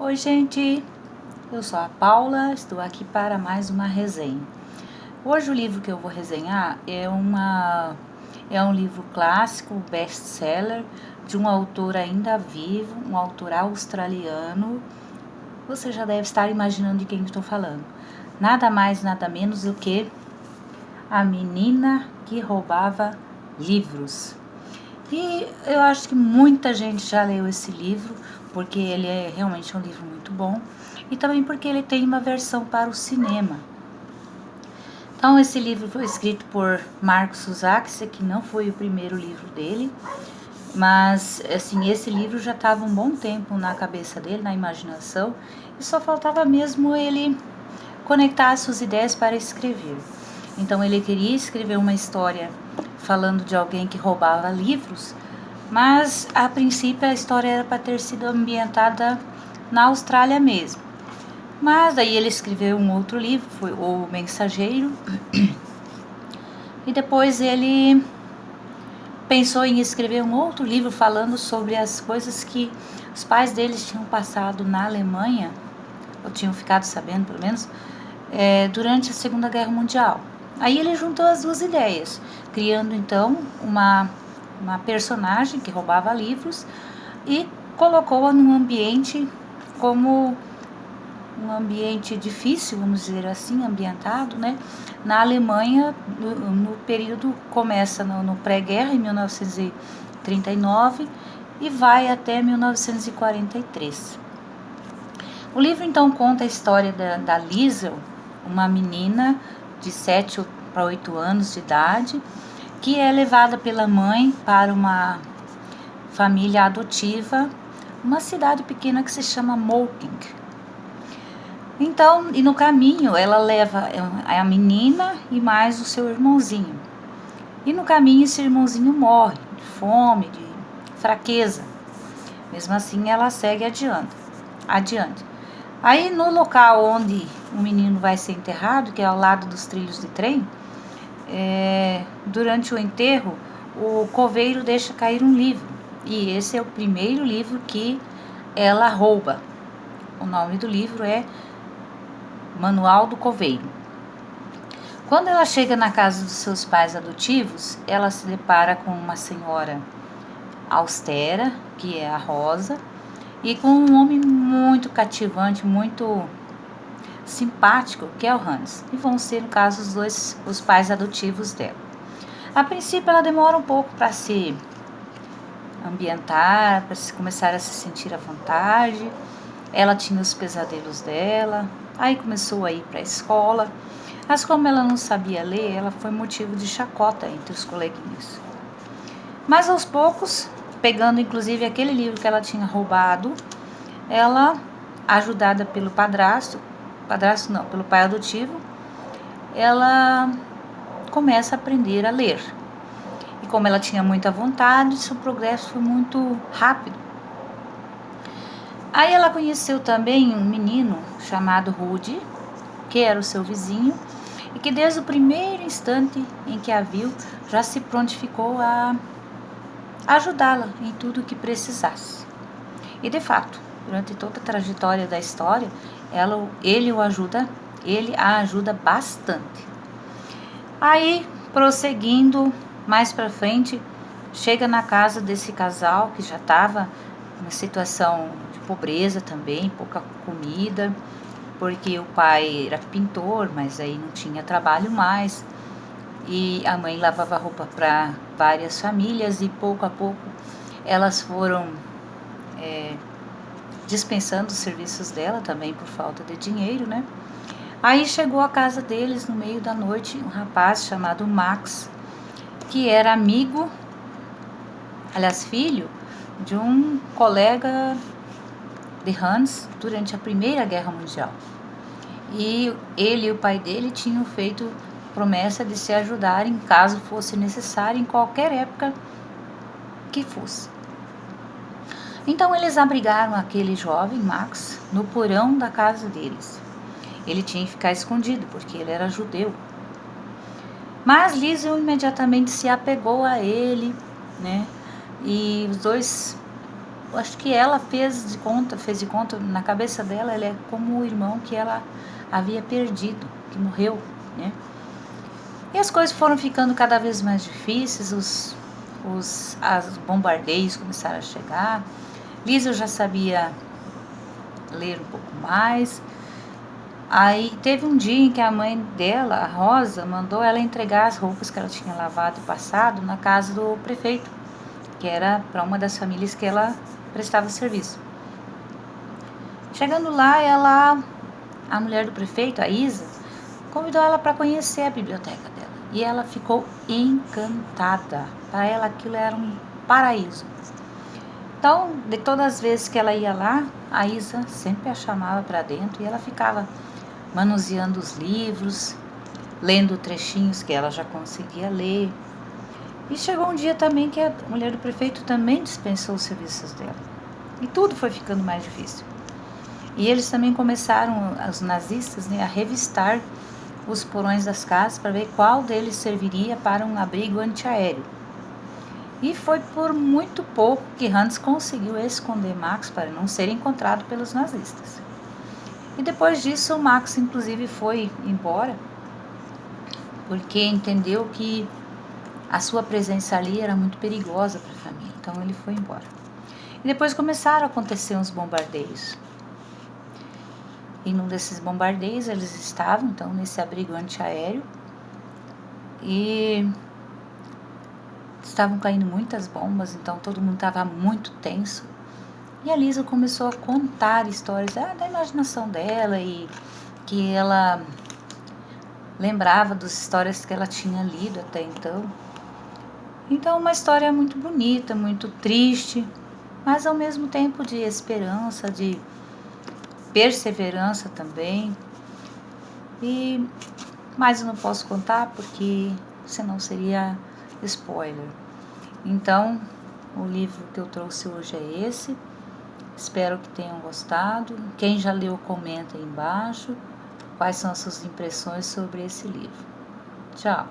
Oi, gente, eu sou a Paula, estou aqui para mais uma resenha. Hoje o livro que eu vou resenhar é um livro clássico, best-seller, de um autor ainda vivo, um autor australiano. Você já deve estar imaginando de quem estou falando. Nada mais, nada menos do que A Menina que Roubava Livros. E eu acho que muita gente já leu esse livro, porque ele é realmente um livro muito bom, e também porque ele tem uma versão para o cinema. Então, esse livro foi escrito por Mark Zuckerman, que não foi o primeiro livro dele, mas assim, esse livro já estava um bom tempo na cabeça dele, na imaginação, e só faltava mesmo ele conectar as suas ideias para escrever. Então, ele queria escrever uma história falando de alguém que roubava livros, mas a princípio a história era para ter sido ambientada na Austrália mesmo. Mas daí ele escreveu um outro livro, foi O Mensageiro, e depois ele pensou em escrever um outro livro falando sobre as coisas que os pais deles tinham passado na Alemanha, ou tinham ficado sabendo pelo menos, durante a Segunda Guerra Mundial. Aí ele juntou as duas ideias, criando então uma personagem que roubava livros e colocou-a num ambiente como um ambiente difícil, vamos dizer assim, ambientado, né? Na Alemanha, no período, começa no pré-guerra, em 1939, e vai até 1943. O livro, então, conta a história da Liesl, uma menina de 7 para 8 anos de idade, que é levada pela mãe para uma família adotiva, uma cidade pequena que se chama Moking. Então, e no caminho ela leva a menina e mais o seu irmãozinho. E no caminho esse irmãozinho morre de fome, de fraqueza. Mesmo assim ela segue adiante. Aí no local onde o menino vai ser enterrado, que é ao lado dos trilhos de trem, durante o enterro, o coveiro deixa cair um livro. E esse é o primeiro livro que ela rouba. O nome do livro é Manual do Coveiro. Quando ela chega na casa dos seus pais adotivos, ela se depara com uma senhora austera, que é a Rosa, e com um homem muito cativante, muito simpático, que é o Hans. E vão ser, no caso, os pais adotivos dela. A princípio, ela demora um pouco para se ambientar, para começar a se sentir à vontade. Ela tinha os pesadelos dela, aí começou a ir para a escola. Mas como ela não sabia ler, ela foi motivo de chacota entre os coleguinhas. Mas aos poucos, pegando inclusive aquele livro que ela tinha roubado, ela, ajudada pelo pelo pai adotivo, ela começa a aprender a ler. E como ela tinha muita vontade, seu progresso foi muito rápido. Aí ela conheceu também um menino chamado Rudy, que era o seu vizinho, e que desde o primeiro instante em que a viu, já se prontificou a ajudá-la em tudo o que precisasse. E de fato, durante toda a trajetória da história, ele a ajuda bastante. Aí, prosseguindo mais para frente, chega na casa desse casal que já estava numa situação de pobreza também, pouca comida, porque o pai era pintor, mas aí não tinha trabalho mais, e a mãe lavava roupa para várias famílias, e pouco a pouco elas foram dispensando os serviços dela também por falta de dinheiro, né? Aí chegou à casa deles no meio da noite um rapaz chamado Max, que era filho de um colega de Hans durante a Primeira Guerra Mundial. E ele e o pai dele tinham feito promessa de se ajudarem caso fosse necessário em qualquer época que fosse. Então eles abrigaram aquele jovem Max no porão da casa deles. Ele tinha que ficar escondido porque ele era judeu. Mas Liesl imediatamente se apegou a ele, né? E os dois acho que ela fez de conta, na cabeça dela, ele é como o irmão que ela havia perdido, que morreu, né? E as coisas foram ficando cada vez mais difíceis, os bombardeios começaram a chegar. Lisa já sabia ler um pouco mais. Aí teve um dia em que a mãe dela, a Rosa, mandou ela entregar as roupas que ela tinha lavado e passado na casa do prefeito, que era para uma das famílias que ela prestava serviço. Chegando lá, a mulher do prefeito, a Isa, convidou ela para conhecer a biblioteca dela. E ela ficou encantada. Para ela aquilo era um paraíso. Então, de todas as vezes que ela ia lá, a Isa sempre a chamava para dentro e ela ficava manuseando os livros, lendo trechinhos que ela já conseguia ler. E chegou um dia também que a mulher do prefeito também dispensou os serviços dela. E tudo foi ficando mais difícil. E eles também começaram, os nazistas, né, a revistar os porões das casas para ver qual deles serviria para um abrigo antiaéreo. E foi por muito pouco que Hans conseguiu esconder Max para não ser encontrado pelos nazistas. E depois disso, Max inclusive foi embora, porque entendeu que a sua presença ali era muito perigosa para a família. Então ele foi embora. E depois começaram a acontecer uns bombardeios. E num desses bombardeios eles estavam, então, nesse abrigo antiaéreo. E estavam caindo muitas bombas, então todo mundo estava muito tenso. E a Lisa começou a contar histórias da imaginação dela e que ela lembrava das histórias que ela tinha lido até então. Então, uma história muito bonita, muito triste, mas ao mesmo tempo de esperança, de perseverança também. E mas eu não posso contar porque senão seria spoiler. Então, o livro que eu trouxe hoje é esse. Espero que tenham gostado. Quem já leu, comenta aí embaixo quais são as suas impressões sobre esse livro. Tchau!